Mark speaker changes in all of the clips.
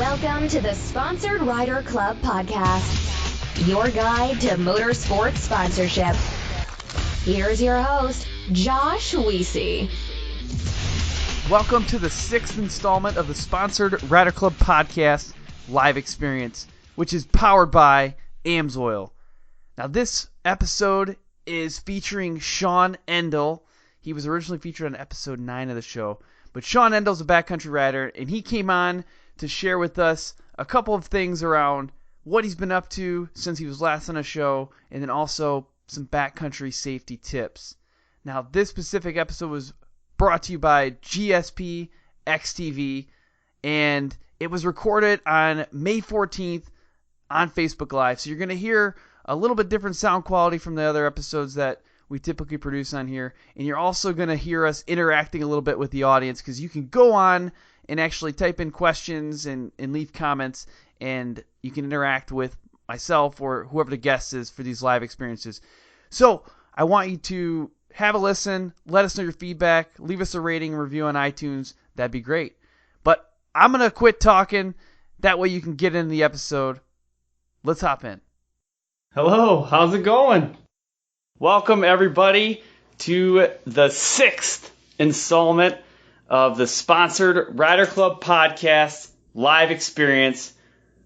Speaker 1: Welcome to the Sponsored Rider Club podcast, your guide to motorsports sponsorship. Here's your host, Josh Weesey.
Speaker 2: Welcome to the 6th installment of the Sponsored Rider Club podcast live experience, which is powered by AMSOIL. Now, this episode is featuring Shawn Endel. He was originally featured on episode 9 of the show, but Shawn Endel's a backcountry rider, and he came on to share with us a couple of things around what he's been up to since he was last on a show, and then also some backcountry safety tips. Now, this specific episode was brought to you by GSP XTV, and it was recorded on May 14th on Facebook Live. So you're going to hear a little bit different sound quality from the other episodes that we typically produce on here, and you're also going to hear us interacting a little bit with the audience, because you can go on and actually type in questions and leave comments, and you can interact with myself or whoever the guest is for these live experiences. So I want you to have a listen, let us know your feedback, leave us a rating and review on iTunes. That'd be great. But I'm going to quit talking. That way you can get into the episode. Let's hop in.
Speaker 3: Hello, how's it going? Welcome everybody to the 6th installment of the Sponsored Rider Club podcast live experience,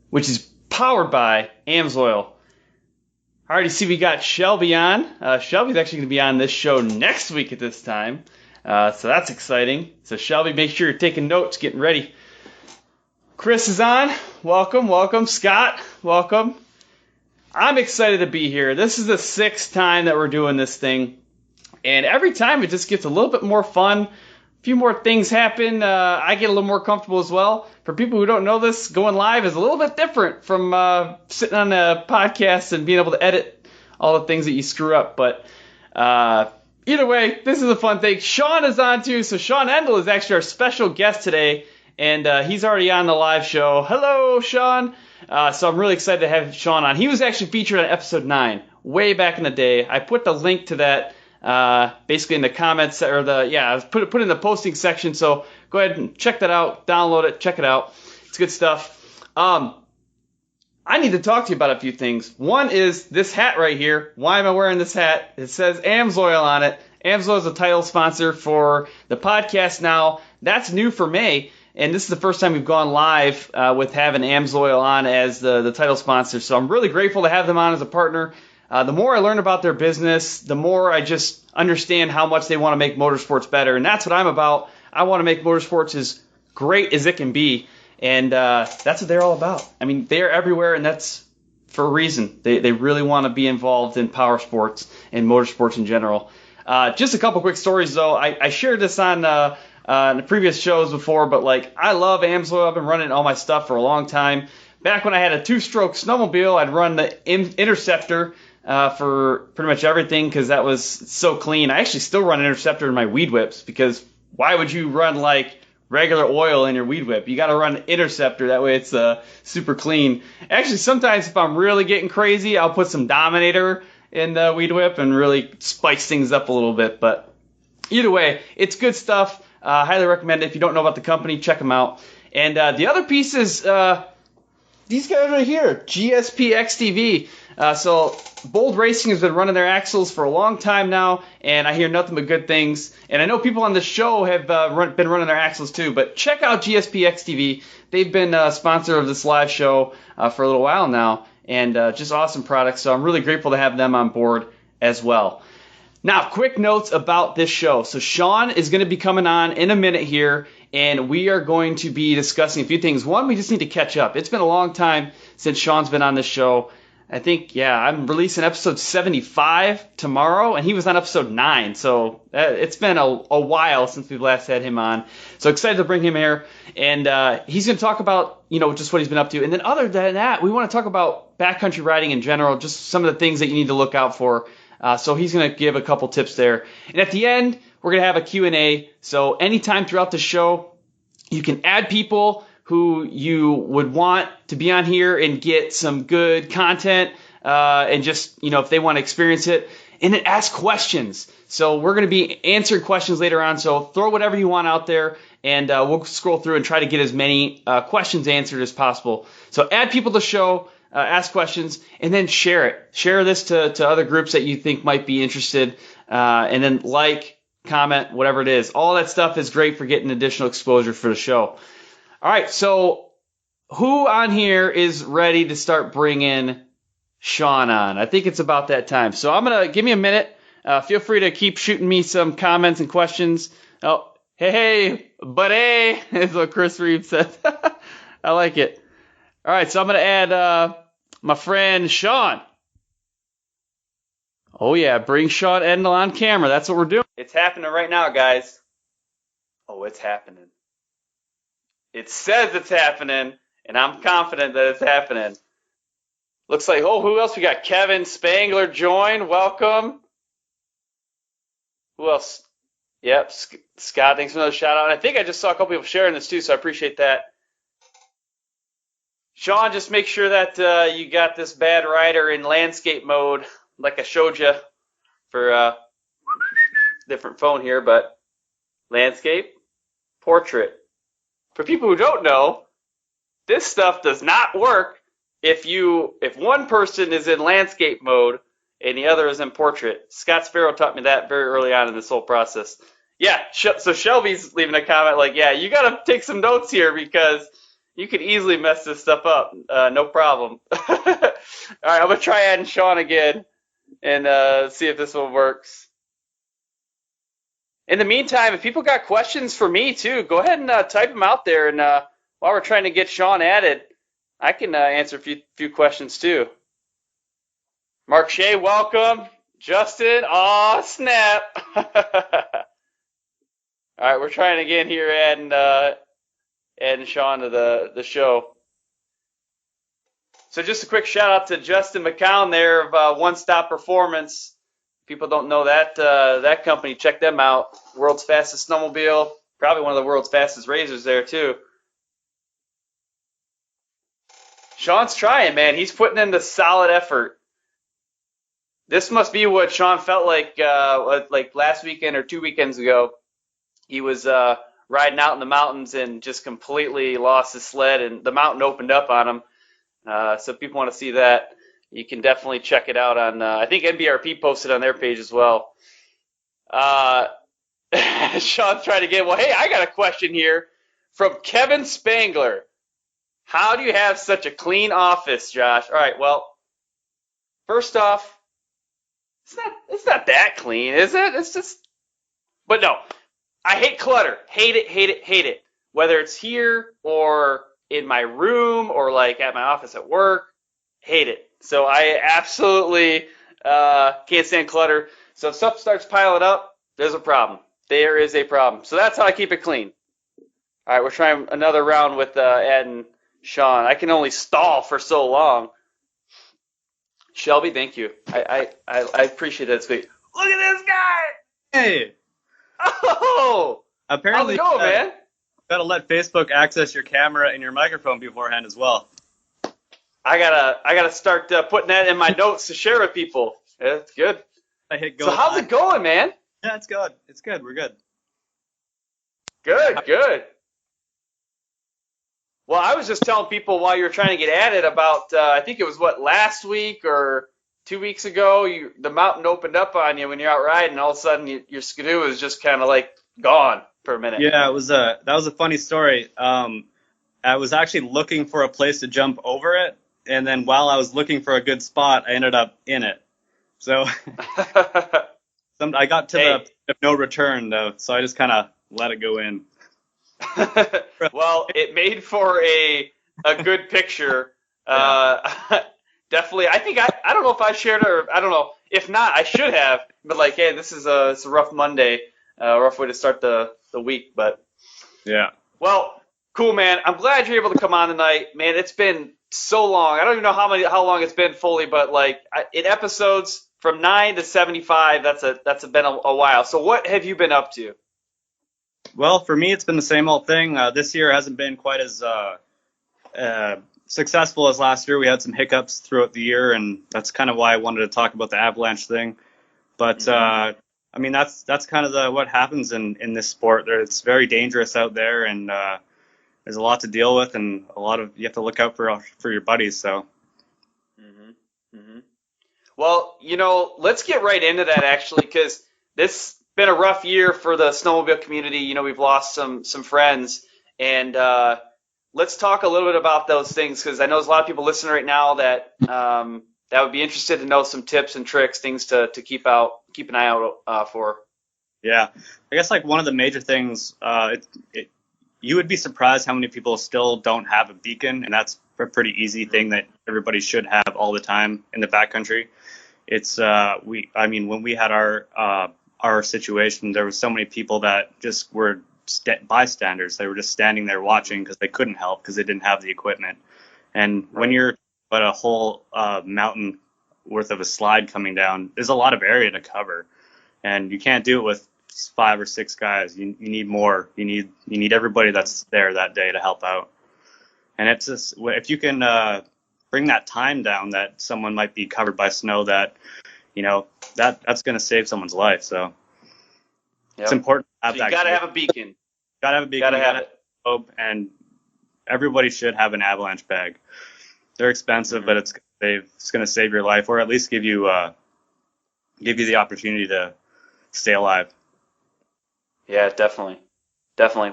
Speaker 3: which is powered by AMSOIL. I already see we got Shelby on. Shelby's actually going to be on this show next week at this time, so that's exciting. So Shelby, make sure you're taking notes, getting ready. Chris is on. Welcome. Scott, welcome. I'm excited to be here. This is the 6th time that we're doing this thing, and every time it just gets a little bit more fun. A few more things happen. I get a little more comfortable as well. For people who don't know this, going live is a little bit different from sitting on a podcast and being able to edit all the things that you screw up. But either way, this is a fun thing. Shawn is on too. So Shawn Endel is actually our special guest today, and he's already on the live show. Hello, Shawn. So I'm really excited to have Shawn on. He was actually featured on episode 9, way back in the day. I put the link to that basically in the comments, or put it in the posting section. So go ahead and check that out, download it, check it out. It's good stuff. I need to talk to you about a few things. One is this hat right here. Why am I wearing this hat? It says AMSOIL on it. AMSOIL is a title sponsor for the podcast now. That's new for May, and this is the first time we've gone live with having AMSOIL on as the title sponsor. So I'm really grateful to have them on as a partner. The more I learn about their business, the more I just understand how much they want to make motorsports better. And that's what I'm about. I want to make motorsports as great as it can be. And that's what they're all about. I mean, they're everywhere, and that's for a reason. They really want to be involved in power sports and motorsports in general. Just a couple quick stories, though. I shared this on the previous shows before, but I love AMSOIL. I've been running all my stuff for a long time. Back when I had a 2-stroke snowmobile, I'd run the Interceptor for pretty much everything, because that was so clean. I actually still run Interceptor in my weed whips, because why would you run regular oil in your weed whip? You got to run Interceptor, that way it's super clean. Actually, sometimes if I'm really getting crazy, I'll put some Dominator in the weed whip and really spice things up a little bit. But either way, it's good stuff. Highly recommend it. If you don't know about the company, check them out. And the other piece is these guys right here, GSP XTV. So Bold Racing has been running their axles for a long time now, and I hear nothing but good things. And I know people on the show have been running their axles too, but check out GSP XTV. They've been a sponsor of this live show for a little while now, and just awesome products. So I'm really grateful to have them on board as well. Now, quick notes about this show. So Shawn is going to be coming on in a minute here, and we are going to be discussing a few things. One, we just need to catch up. It's been a long time since Shawn's been on this show. I think, I'm releasing episode 75 tomorrow, and he was on episode 9. So it's been a while since we've last had him on. So excited to bring him here. And he's going to talk about, just what he's been up to. And then other than that, we want to talk about backcountry riding in general, just some of the things that you need to look out for. So he's going to give a couple tips there. And at the end, we're going to have a Q&A. So anytime throughout the show, you can add people who you would want to be on here and get some good content, and just, if they want to experience it. and then ask questions. So we're going to be answering questions later on. So throw whatever you want out there, and we'll scroll through and try to get as many questions answered as possible. So add people to the show, ask questions, and then share it. Share this to other groups that you think might be interested, and then like, comment, whatever it is. All that stuff is great for getting additional exposure for the show. All right, so who on here is ready to start bringing Shawn on? I think it's about that time. So I'm going to give me a minute. Feel free to keep shooting me some comments and questions. Oh, hey, buddy, is what Chris Reeves said. I like it. All right, so I'm going to add my friend Shawn. Oh, yeah, bring Shawn Endel on camera. That's what we're doing. It's happening right now, guys. Oh, it's happening. It says it's happening, and I'm confident that it's happening. Looks like, who else? We got Kevin Spangler join. Welcome. Who else? Yep, Scott, thanks for another shout out. I think I just saw a couple people sharing this too, so I appreciate that. Shawn, just make sure that you got this bad rider in landscape mode, like I showed you for different phone here, but landscape, portrait. For people who don't know, this stuff does not work if one person is in landscape mode and the other is in portrait. Scott Sparrow taught me that very early on in this whole process. Yeah, so Shelby's leaving a comment like, yeah, you got to take some notes here because you could easily mess this stuff up. No problem. All right, I'm going to try adding Shawn again and see if this one works. In the meantime, if people got questions for me too, go ahead and type them out there. And while we're trying to get Shawn added, I can answer a few questions too. Mark Shea, welcome. Justin, aw, snap. All right, we're trying again here, adding Shawn to the show. So just a quick shout out to Justin McCown there of One Stop Performance. People don't know that company. Check them out. World's fastest snowmobile. Probably one of the world's fastest racers there too. Shawn's trying, man. He's putting in the solid effort. This must be what Shawn felt like last weekend or 2 weekends ago. He was riding out in the mountains and just completely lost his sled, and the mountain opened up on him. So if people want to see that, you can definitely check it out on, I think NBRP posted on their page as well. Shawn's trying to get, well, hey, I got a question here from Kevin Spangler. How do you have such a clean office, Josh? All right, well, first off, it's not that clean, is it? It's just, but no, I hate clutter. Hate it. Whether it's here or in my room or like at my office at work, hate it. So I absolutely can't stand clutter. So if stuff starts piling up, there's a problem. There is a problem. So that's how I keep it clean. All right, we're trying another round with adding Shawn. I can only stall for so long. Shelby, thank you. I appreciate that. Sweet. Look at this guy.
Speaker 4: Hey.
Speaker 3: Oh.
Speaker 4: Apparently,
Speaker 3: how's it going, man?
Speaker 4: Gotta let Facebook access your camera and your microphone beforehand as well.
Speaker 3: I gotta start putting that in my notes to share with people. Yeah, that's good.
Speaker 4: I hit go.
Speaker 3: So how's it going, man?
Speaker 4: Yeah, it's good. It's good. We're good.
Speaker 3: Good. Well, I was just telling people while you were trying to get at it about, I think it was last week or 2 weeks ago, the mountain opened up on you when you're out riding, and all of a sudden your skidoo is just kind of like gone for a minute.
Speaker 4: Yeah, that was a funny story. I was actually looking for a place to jump over it, and then while I was looking for a good spot, I ended up in it. So I got to the point of no return, though, so I just kind of let it go in.
Speaker 3: Well, it made for a good picture. Definitely. I think I don't know if I shared it or I don't know. If not, I should have. But like, hey, it's a rough Monday, rough way to start the week. But
Speaker 4: yeah.
Speaker 3: Well, cool, man. I'm glad you're able to come on tonight, man. It's been so long. I don't even know how long it's been fully, but like in episodes from 9 to 75, that's been a while. So what have you been up to?
Speaker 4: Well, for me, it's been the same old thing. This year hasn't been quite as successful as last year. We had some hiccups throughout the year, and that's kind of why I wanted to talk about the avalanche thing. But I mean, that's kind of what happens in this sport. It's very dangerous out there, and there's a lot to deal with, and you have to look out for your buddies. So.
Speaker 2: Well, let's get right into that actually, because this has been a rough year for the snowmobile community. We've lost some friends, and let's talk a little bit about those things, because I know there's a lot of people listening right now that would be interested to know some tips and tricks, things to keep an eye out for.
Speaker 4: Yeah, I guess like one of the major things, you would be surprised how many people still don't have a beacon, and that's a pretty easy thing that everybody should have all the time in the backcountry. It's when we had our situation, there was so many people that just were bystanders. They were just standing there watching because they couldn't help because they didn't have the equipment. And when you're at a whole mountain worth of a slide coming down, there's a lot of area to cover, and you can't do it with 5 or 6 guys. You need more. You need everybody that's there that day to help out. And it's just, if you can bring that time down that someone might be covered by snow, that that's going to save someone's life. So it's important to have
Speaker 2: that. You got to have a beacon.
Speaker 4: Got to have a beacon. Got to have it. And everybody should have an avalanche bag. They're expensive, but it's going to save your life, or at least give you the opportunity to stay alive.
Speaker 2: Yeah, definitely.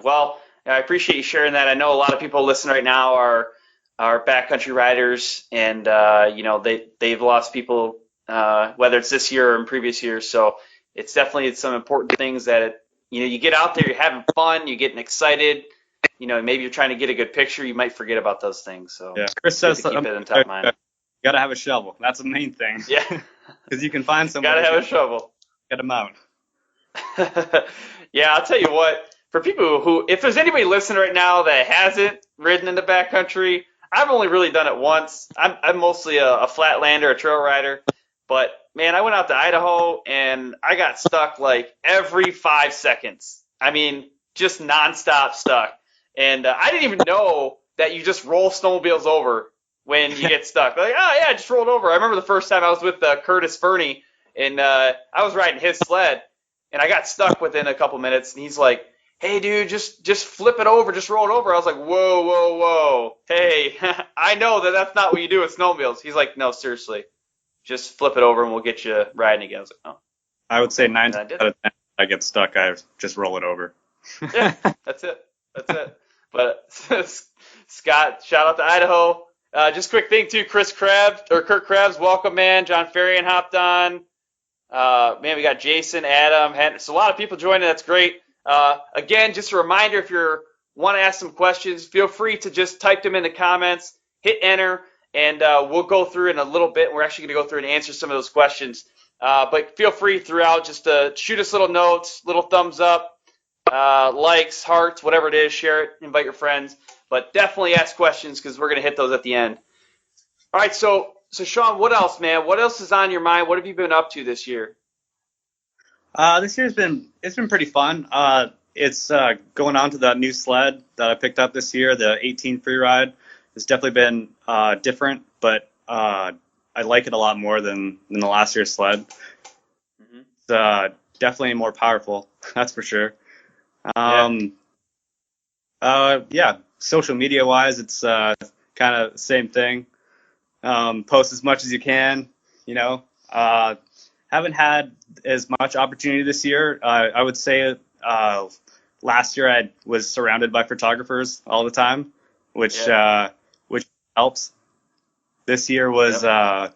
Speaker 2: Well, I appreciate you sharing that. I know a lot of people listening right now are backcountry riders, and they've lost people, whether it's this year or in previous years. So it's definitely some important things that you get out there, you're having fun, you're getting excited. Maybe you're trying to get a good picture. You might forget about those things. So
Speaker 4: yeah, Chris says
Speaker 2: keep it in top of mind.
Speaker 4: You got to have a shovel. That's the main thing.
Speaker 2: Yeah,
Speaker 4: because you can find someone.
Speaker 2: Got to have a shovel.
Speaker 4: Get them out.
Speaker 2: Yeah, I'll tell you what. For people who, if there's anybody listening right now that hasn't ridden in the backcountry, I've only really done it once. I'm mostly a flatlander, a trail rider. But, man, I went out to Idaho, and I got stuck like every 5 seconds. I mean, just nonstop stuck. And I didn't even know that you just roll snowmobiles over when you get stuck. Like, oh, yeah, I just rolled over. I remember the first time I was with Curtis Fernie, and I was riding his sled, and I got stuck within a couple minutes, and he's like, hey, dude, just flip it over, just roll it over. I was like, whoa. Hey, I know that's not what you do with snowmobiles. He's like, no, seriously, just flip it over and we'll get you riding again. I was like, oh.
Speaker 4: I would say 9 out of 10 I get stuck, I just roll it over.
Speaker 2: Yeah, that's it. But Scott, shout out to Idaho. Just quick thing too, Kurt Krabs, welcome, man. John Ferrian hopped on. Man, we got Jason, Adam, so a lot of people joining. That's great. Again, just a reminder, if you want to ask some questions, feel free to just type them in the comments, hit enter, and we'll go through in a little bit. We're actually going to go through and answer some of those questions. But feel free throughout just to shoot us little notes, little thumbs up, likes, hearts, whatever it is, share it, invite your friends. But definitely ask questions because we're going to hit those at the end. All right, so Shawn, what else, man? What else is on your mind? What have you been up to this year?
Speaker 4: This year's been pretty fun. It's going on to the new sled that I picked up this year, the 18 Freeride. It's definitely been different, but I like it a lot more than the last year's sled. Mm-hmm. It's definitely more powerful, that's for sure. Yeah, social media wise, it's kind of the same thing. Post as much as you can, Haven't had as much opportunity this year. I would say last year I was surrounded by photographers all the time, which helps. This year was a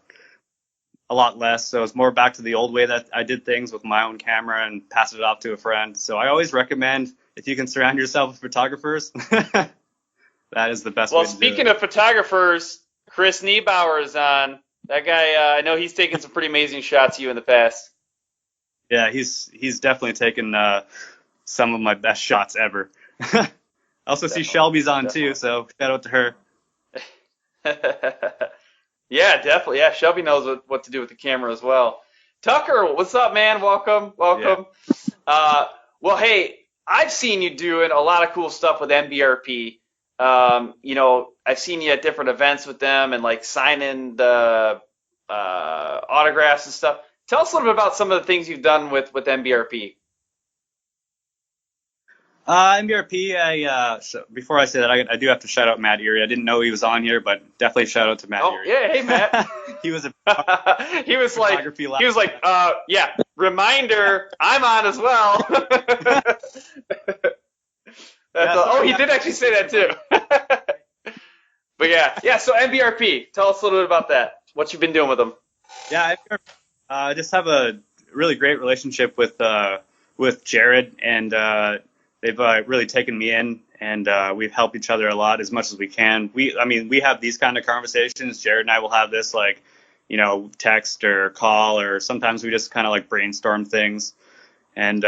Speaker 4: lot less, so it's more back to the old way that I did things with my own camera and pass it off to a friend. So I always recommend, if you can surround yourself with photographers, that is the best way to do it.
Speaker 2: Well, speaking of photographers, Chris Niebauer is on. That guy, I know he's taken some pretty amazing shots of you in the past.
Speaker 4: Yeah, he's definitely taken some of my best shots ever. I also see Shelby's on too, so shout out to her.
Speaker 2: Yeah, definitely. Yeah, Shelby knows what to do with the camera as well. Tucker, what's up, man? Welcome. Yeah. Well, hey, I've seen you doing a lot of cool stuff with MBRP. I've seen you at different events with them and like signing the autographs and stuff. tell us a little bit about some of the things you've done with MBRP.
Speaker 4: MBRP, so before I say that, I do have to shout out Matt Erie. I didn't know he was on here, but definitely shout out to Matt Erie.
Speaker 2: Yeah, hey Matt.
Speaker 4: He was
Speaker 2: he was like, yeah, reminder, I'm on as well. He did actually say that too. But yeah. So MBRP, tell us a little bit about that. What you've been doing with them?
Speaker 4: Yeah, I just have a really great relationship with Jared, and they've really taken me in, and we've helped each other a lot as much as we can. We have these kind of conversations. Jared and I will have this text or call, or sometimes we just kind of like brainstorm things, and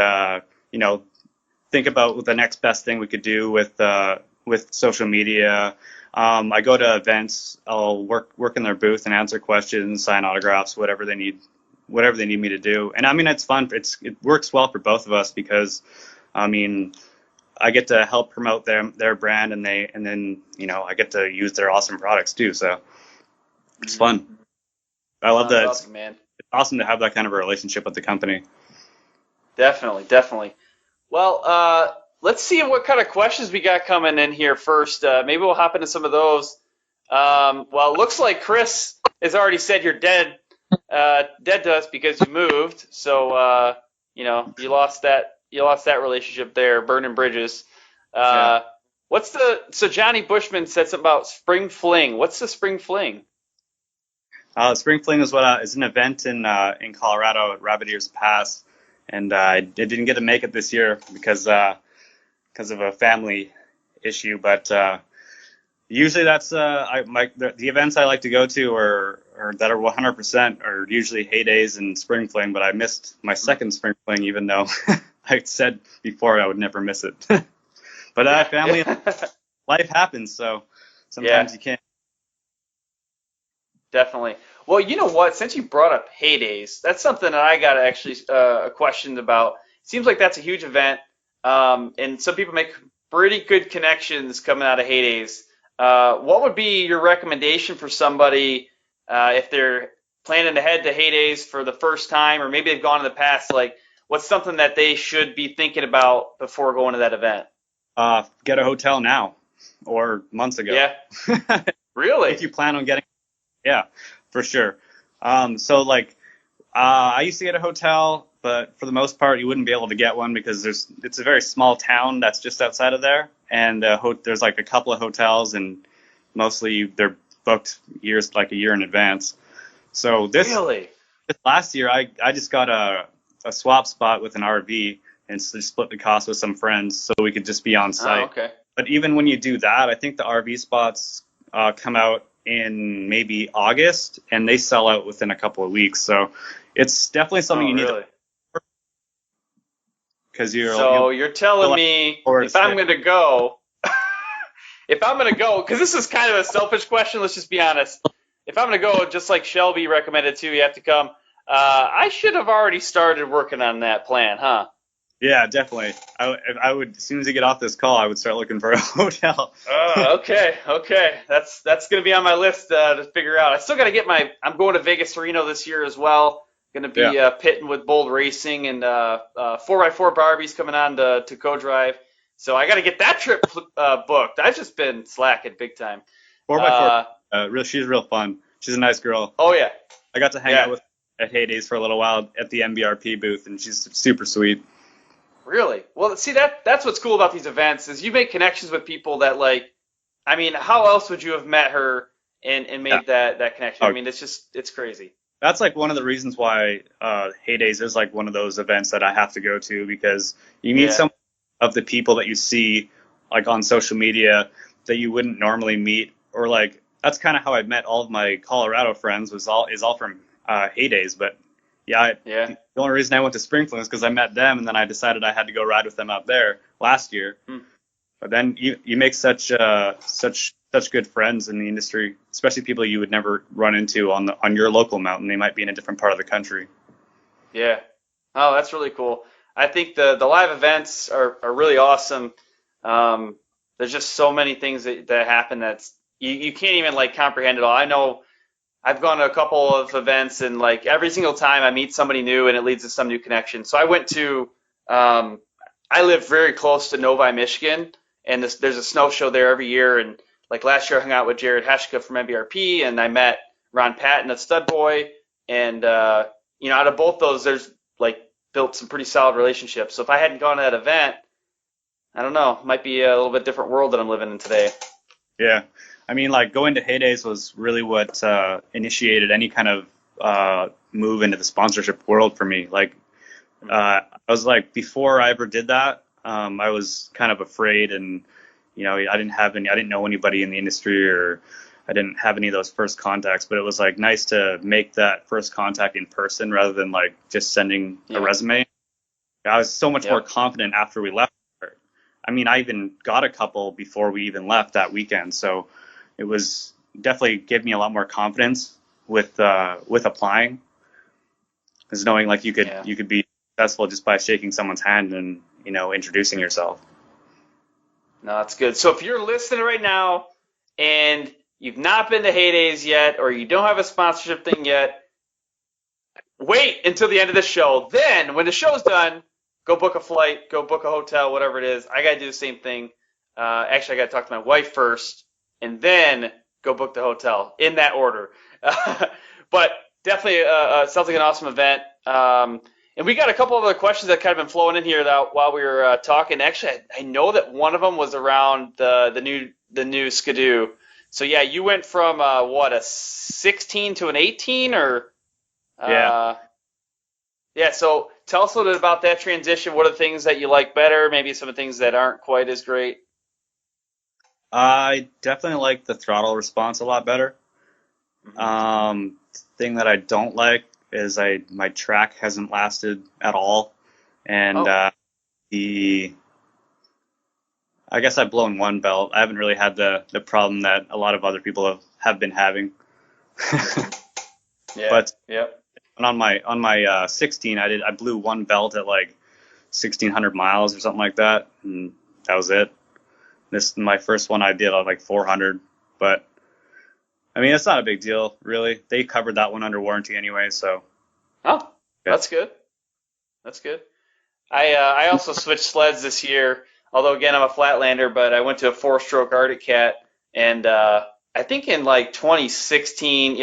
Speaker 4: think about the next best thing we could do with social media. I go to events. I'll work in their booth and answer questions, sign autographs, whatever they need me to do. And I mean, it's fun. It works well for both of us because, I mean, I get to help promote their brand, and then I get to use their awesome products too. So it's fun. I love that.
Speaker 2: Awesome, man.
Speaker 4: It's awesome to have that kind of a relationship with the company.
Speaker 2: Definitely. Well, let's see what kind of questions we got coming in here first. Maybe we'll hop into some of those. It looks like Chris has already said you're dead to us because you moved. So, you lost that relationship there, burning bridges.
Speaker 4: Yeah.
Speaker 2: So Johnny Bushman said something about Spring Fling. What's the Spring Fling?
Speaker 4: Spring Fling is an event in Colorado at Rabbit Ears Pass, and I didn't get to make it this year because of a family issue. But usually that's the events I like to go to or that are 100% are usually Heydays and Spring Fling. But I missed my second Spring Fling, even though I said before I would never miss it. But family life happens, so sometimes you can't.
Speaker 2: Definitely. Well, you know what? Since you brought up Heydays, that's something that I got actually a question about. It seems like that's a huge event, and some people make pretty good connections coming out of Heydays. What would be your recommendation for somebody if they're planning to head to Heydays for the first time, or maybe they've gone in the past? Like, what's something that they should be thinking about before going to that event?
Speaker 4: Get a hotel now or months ago.
Speaker 2: Yeah. Really?
Speaker 4: If you plan on getting. Yeah, for sure. I used to get a hotel, but for the most part, you wouldn't be able to get one because it's a very small town that's just outside of there, and there's like a couple of hotels, and mostly they're booked a year in advance. So this last year, I just got a swap spot with an RV and split the cost with some friends so we could just be on site.
Speaker 2: Oh, okay.
Speaker 4: But even when you do that, I think the RV spots come out in maybe August, and they sell out within a couple of weeks. So it's definitely something you need to, because
Speaker 2: you're telling me if I'm going to go, because this is kind of a selfish question, let's just be honest. If I'm going to go, just like Shelby recommended too, you have to come. I should have already started working on that plan, huh?
Speaker 4: Yeah, definitely. I would, as soon as I get off this call, I would start looking for a hotel.
Speaker 2: Okay. That's going to be on my list to figure out. I still got to get I'm going to Vegas to Reno this year as well. Going to be pitting with Bold Racing, and 4x4 Barbie's coming on to co-drive. So I got to get that trip booked. I've just been slacking big time.
Speaker 4: 4x4, she's real fun. She's a nice girl.
Speaker 2: Oh, yeah.
Speaker 4: I got to hang out with her at Heydays for a little while at the MBRP booth, and she's super sweet.
Speaker 2: Really? Well, see, that's what's cool about these events is you make connections with people that, like, I mean, how else would you have met her and made that connection? I mean, it's crazy.
Speaker 4: That's like one of the reasons why Heydays is like one of those events that I have to go to, because you meet some of the people that you see like on social media that you wouldn't normally meet, or like that's kind of how I met all of my Colorado friends is all from Heydays. But the only reason I went to Spring Fling is because I met them, and then I decided I had to go ride with them out there last year. But then you make such good friends in the industry, especially people you would never run into on your local mountain. They might be in a different part of the country.
Speaker 2: Yeah. Oh, that's really cool. I think the live events are really awesome. There's just so many things that happen that's you can't even like comprehend it all. I know
Speaker 3: I've gone to a couple of events, and like every single time I meet somebody new, and it leads to some new connection. So I went to, I live very close to Novi, Michigan, and there's a snow show there every year. And like last year, I hung out with Jared Heshka from MBRP, and I met Ron Patton of Stud Boy, and out of both those, there's like built some pretty solid relationships. So if I hadn't gone to that event, I don't know, it might be a little bit different world that I'm living in today.
Speaker 4: Yeah. I mean, like going to Heydays was really what initiated any kind of move into the sponsorship world for me. Like, I was like, before I ever did that, I was kind of afraid, and I didn't know anybody in the industry, or I didn't have any of those first contacts. But it was like nice to make that first contact in person rather than like just sending a resume. I was so much more confident after we left. I mean, I even got a couple before we even left that weekend, so it was definitely gave me a lot more confidence with applying, because knowing like you could be successful just by shaking someone's hand and introducing yourself.
Speaker 3: No, that's good. So if you're listening right now and you've not been to Heydays yet, or you don't have a sponsorship thing yet, wait until the end of the show. Then when the show's done, go book a flight, go book a hotel, whatever it is. I got to do the same thing. Actually, I got to talk to my wife first, and then go book the hotel in that order. But definitely sounds like an awesome event. And we got a couple of other questions that kind of been flowing in here while we were talking. Actually, I know that one of them was around the new Skidoo. So yeah, you went from a 16 to an 18, or yeah. So tell us a little bit about that transition. What are the things that you like better? Maybe some of the things that aren't quite as great.
Speaker 4: I definitely like the throttle response a lot better. Thing that I don't like is my track hasn't lasted at all, and I guess I've blown one belt. I haven't really had the problem that a lot of other people have been having. But on my 16, I blew one belt at like 1,600 miles or something like that, and that was it. My first one I did at like 400, but I mean, it's not a big deal, really. They covered that one under warranty anyway, so.
Speaker 3: Oh, that's good. That's good. I also switched sleds this year, although again I'm a flatlander, but I went to a 4-stroke Arctic Cat, and I think in like 2016,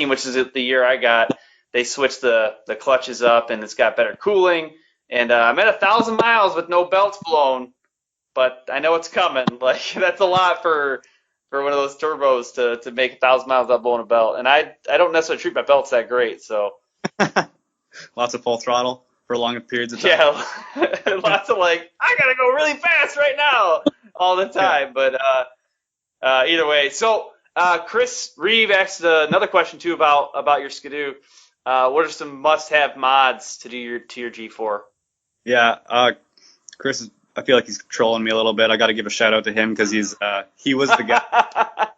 Speaker 3: which is the year I got, they switched the clutches up, and it's got better cooling, and I'm at 1,000 miles with no belts blown. But I know it's coming. Like, that's a lot for one of those turbos to make 1,000 miles without blowing a belt. And I don't necessarily treat my belts that great, so.
Speaker 4: Lots of full throttle for long periods of time.
Speaker 3: Yeah, lots of like, I gotta go really fast right now all the time. Yeah. But either way. So Chris Reeve asked another question too about your Skidoo. What are some must-have mods to do your G4?
Speaker 4: Yeah, Chris, I feel like he's trolling me a little bit. I got to give a shout out to him because he was the guy.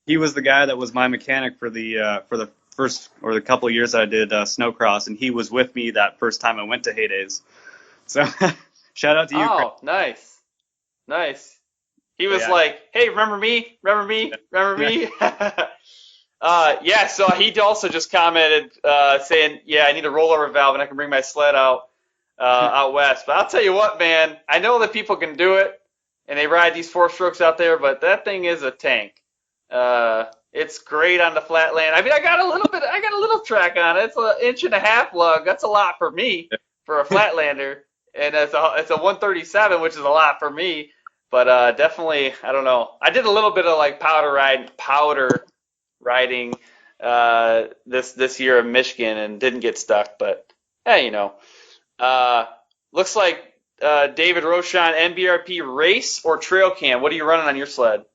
Speaker 4: He was the guy that was my mechanic for the first or the couple of years that I did snowcross, and he was with me that first time I went to Heydays. So shout out to you, Chris.
Speaker 3: Oh, nice. He was like, "Hey, remember me? Remember me? Yeah." So he also just commented saying, "Yeah, I need a rollover valve, and I can bring my sled out west." But I'll tell you what, man, I know that people can do it, and they ride these 4-strokes out there, but that thing is a tank. It's great on the flat land. I mean, I got a little track on it. It's an 1.5 lug. That's a lot for me for a flatlander, and it's a 137, which is a lot for me. But definitely, I don't know. I did a little bit of like powder riding this year in Michigan and didn't get stuck. But hey, looks like David Rochon, NBRP race or trail can. What are you running on your sled?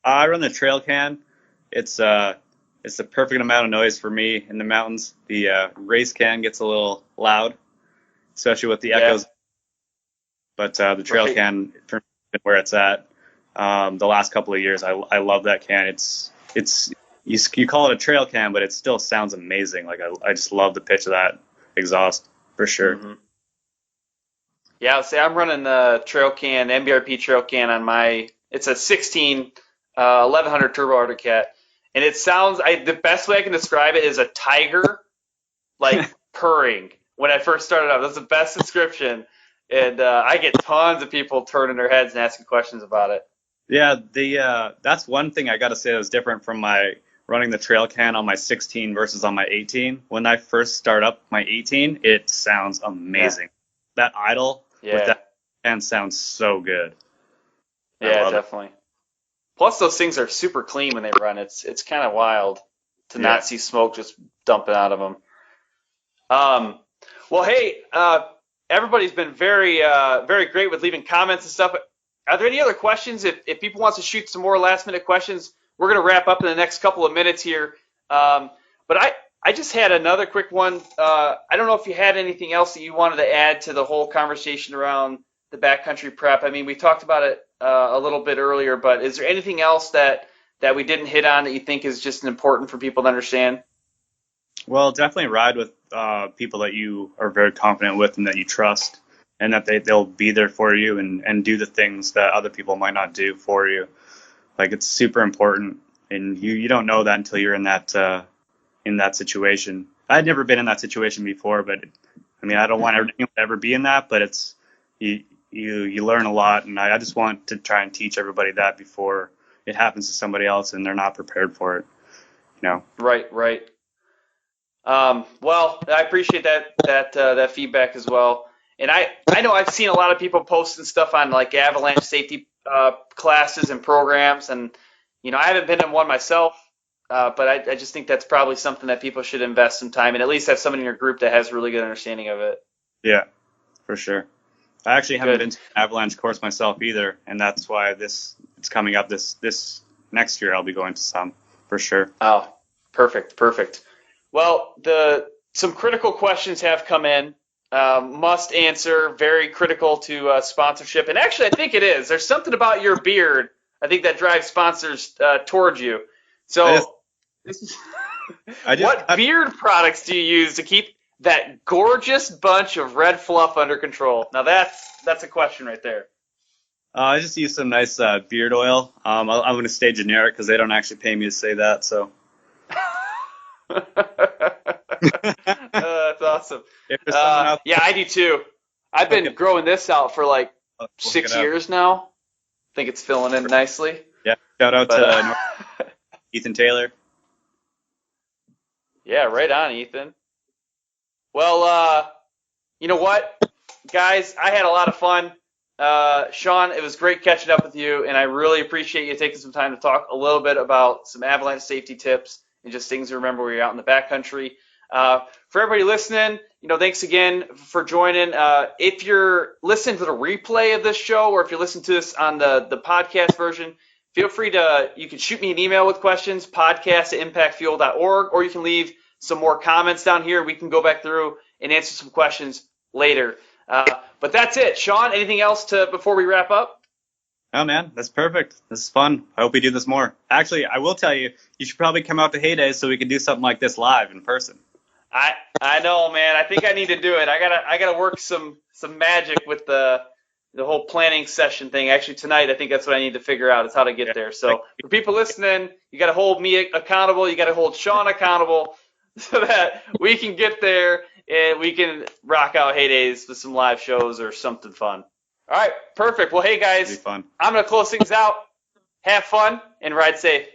Speaker 4: I run the trail can. It's the perfect amount of noise for me in the mountains. The race can gets a little loud, especially with the echoes. But the trail can, for me, where it's at. The last couple of years, I love that can. It's you call it a trail can, but it still sounds amazing. Like I just love the pitch of that exhaust for sure.
Speaker 3: Mm-hmm. Yeah, see, I'm running the trail can, NBRP trail can on my. It's a 16 1100 turbo Arctic Cat, and it sounds. The best way I can describe it is a tiger, like purring. When I first started out, that's the best description, and I get tons of people turning their heads and asking questions about it.
Speaker 4: Yeah, that's one thing I got to say that was different from my running the trail can on my 16 versus on my 18. When I first start up my 18, it sounds amazing. That idle with that can sounds so good.
Speaker 3: Yeah, definitely. Plus, those things are super clean when they run. It's kind of wild to not see smoke just dumping out of them. Well, hey, everybody's been very great with leaving comments and stuff. Are there any other questions? If people want to shoot some more last-minute questions, we're going to wrap up in the next couple of minutes here. But I just had another quick one. I don't know if you had anything else that you wanted to add to the whole conversation around the backcountry prep. I mean, we talked about it a little bit earlier, but is there anything else that we didn't hit on that you think is just important for people to understand?
Speaker 4: Well, definitely ride with people that you are very confident with and that you trust, and that they'll be there for you and do the things that other people might not do for you. Like, it's super important, and you don't know that until you're in that situation. I'd never been in that situation before, but I mean, I don't want anyone to ever be in that, but it's you learn a lot, and I just want to try and teach everybody that before it happens to somebody else and they're not prepared for it. You know.
Speaker 3: Right. Well, I appreciate that feedback as well. And I know I've seen a lot of people posting stuff on like avalanche safety classes and programs, and I haven't been in one myself, but I just think that's probably something that people should invest some time in. At least have somebody in your group that has really good understanding of it.
Speaker 4: Yeah, for sure. I actually haven't been to an avalanche course myself either, and that's why it's coming up this next year. I'll be going to some for sure.
Speaker 3: Oh, perfect. Well, some critical questions have come in. Must answer, very critical to sponsorship. And actually, I think it is. There's something about your beard, I think, that drives sponsors towards you. So, what beard products do you use to keep that gorgeous bunch of red fluff under control? Now, that's a question right there.
Speaker 4: I just use some nice beard oil. I'm going to stay generic because they don't actually pay me to say that. So.
Speaker 3: That's awesome. Yeah, I do too. I've been growing this out for like 6 years now. I think it's filling in nicely.
Speaker 4: Yeah, shout out to Ethan Taylor.
Speaker 3: Yeah, right on, Ethan. Well, you know what, guys? I had a lot of fun. Shawn, it was great catching up with you, and I really appreciate you taking some time to talk a little bit about some avalanche safety tips and just things to remember when you're out in the backcountry. For everybody listening, thanks again for joining. If you're listening to the replay of this show, or if you're listening to this on the podcast version, feel free you can shoot me an email with questions, podcast@impactfuel.org, or you can leave some more comments down here. We can go back through and answer some questions later. But that's it. Shawn, anything else before we wrap up?
Speaker 4: Oh, man, that's perfect. This is fun. I hope we do this more. Actually, I will tell you, you should probably come out to Heydays so we can do something like this live in person.
Speaker 3: I know, man. I think I need to do it. I gotta work some magic with the whole planning session thing. Actually, tonight, I think that's what I need to figure out is how to get there. So for people listening, you got to hold me accountable. You got to hold Shawn accountable so that we can get there and we can rock out Heydays with some live shows or something fun. All right, perfect. Well, hey, guys, I'm going to close things out. Have fun and ride safe.